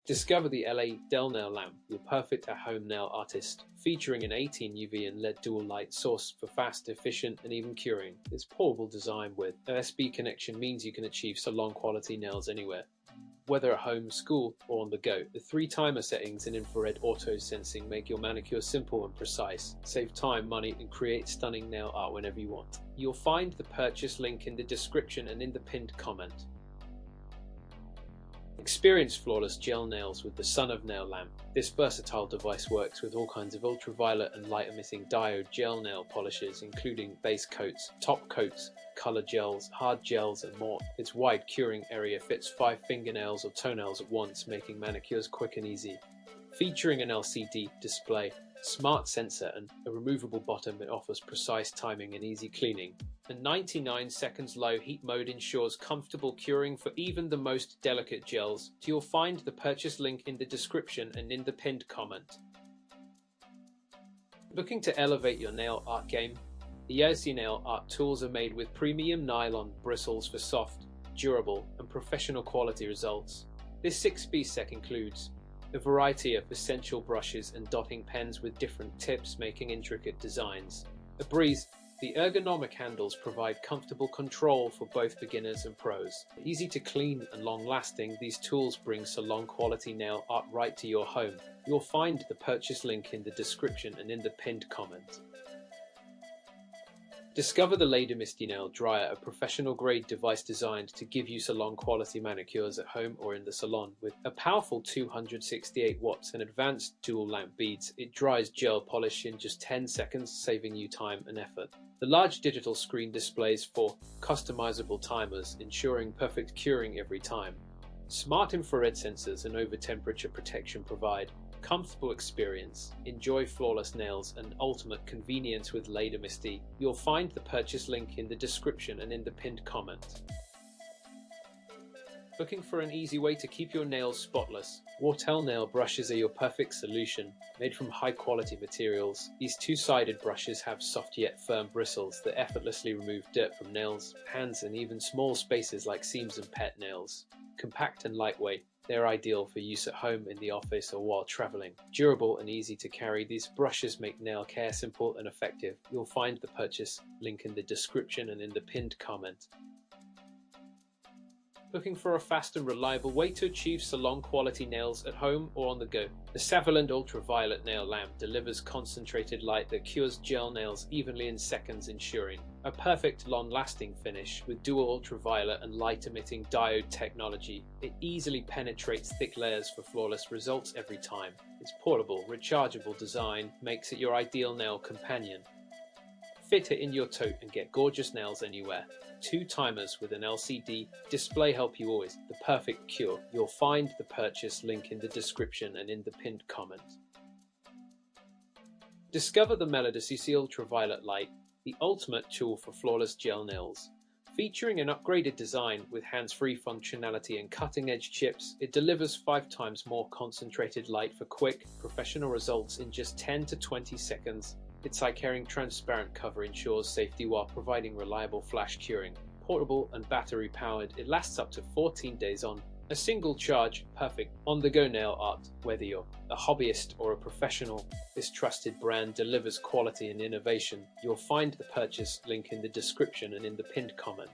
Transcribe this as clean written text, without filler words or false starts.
Discover the LKE Gel Nail Lamp, your perfect at-home nail artist. Featuring an 18 UV and LED dual light source for fast, efficient, and even curing. Its portable design with USB connection means you can achieve salon quality nails anywhere. Whether at home, school, or on the go, the 3 timer settings and infrared auto sensing make your manicure simple and precise. Save time, money, and create stunning nail art whenever you want. You'll find the purchase link in the description and in the pinned comment. Experience flawless gel nails with the SUNUV nail lamp. This versatile device works with all kinds of ultraviolet and light-emitting diode gel nail polishes, including base coats, top coats, color gels, hard gels, and more. Its wide curing area fits 5 fingernails or toenails at once, making manicures quick and easy. Featuring an LCD display, smart sensor, and a removable bottom, it offers precise timing and easy cleaning. The 99 seconds low heat mode ensures comfortable curing for even the most delicate gels. You'll find the purchase link in the description and in the pinned comment. Looking to elevate your nail art game? The Yaoociy nail art tools are made with premium nylon bristles for soft, durable, and professional quality results. This 6-piece set includes a variety of essential brushes and dotting pens with different tips, making intricate designs. A breeze. The ergonomic handles provide comfortable control for both beginners and pros. Easy to clean and long-lasting, these tools bring salon-quality nail art right to your home. You'll find the purchase link in the description and in the pinned comment. Discover the LadyMisty Nail Dryer, a professional-grade device designed to give you salon-quality manicures at home or in the salon. With a powerful 268 watts and advanced dual lamp beads, it dries gel polish in just 10 seconds, saving you time and effort. The large digital screen displays 4 customizable timers, ensuring perfect curing every time. Smart infrared sensors and over-temperature protection provide comfortable experience. Enjoy flawless nails and ultimate convenience with LadyMisty. You'll find the purchase link in the description and in the pinned comment. Looking for an easy way to keep your nails spotless? WATELL nail brushes are your perfect solution. Made from high-quality materials, these 2-sided brushes have soft yet firm bristles that effortlessly remove dirt from nails, hands, and even small spaces like seams and pet nails. Compact and lightweight, they're ideal for use at home, in the office, or while traveling. Durable and easy to carry, these brushes make nail care simple and effective. You'll find the purchase link in the description and in the pinned comment. Looking for a fast and reliable way to achieve salon quality nails at home or on the go? The Saviland ultraviolet nail lamp delivers concentrated light that cures gel nails evenly in seconds, ensuring a perfect long-lasting finish. With dual ultraviolet and light-emitting diode technology, it easily penetrates thick layers for flawless results every time. Its portable, rechargeable design makes it your ideal nail companion. Fit it in your tote and get gorgeous nails anywhere. 2 timers with an LCD display help you always. The perfect cure. You'll find the purchase link in the description and in the pinned comment. Discover the MelodySusie Ultraviolet Light, the ultimate tool for flawless gel nails. Featuring an upgraded design with hands-free functionality and cutting-edge chips, it delivers 5 times more concentrated light for quick, professional results in just 10 to 20 seconds. Its eye-caring transparent cover ensures safety while providing reliable flash curing. Portable and battery-powered, it lasts up to 14 days on a single charge, perfect on-the-go nail art. Whether you're a hobbyist or a professional, this trusted brand delivers quality and innovation. You'll find the purchase link in the description and in the pinned comment.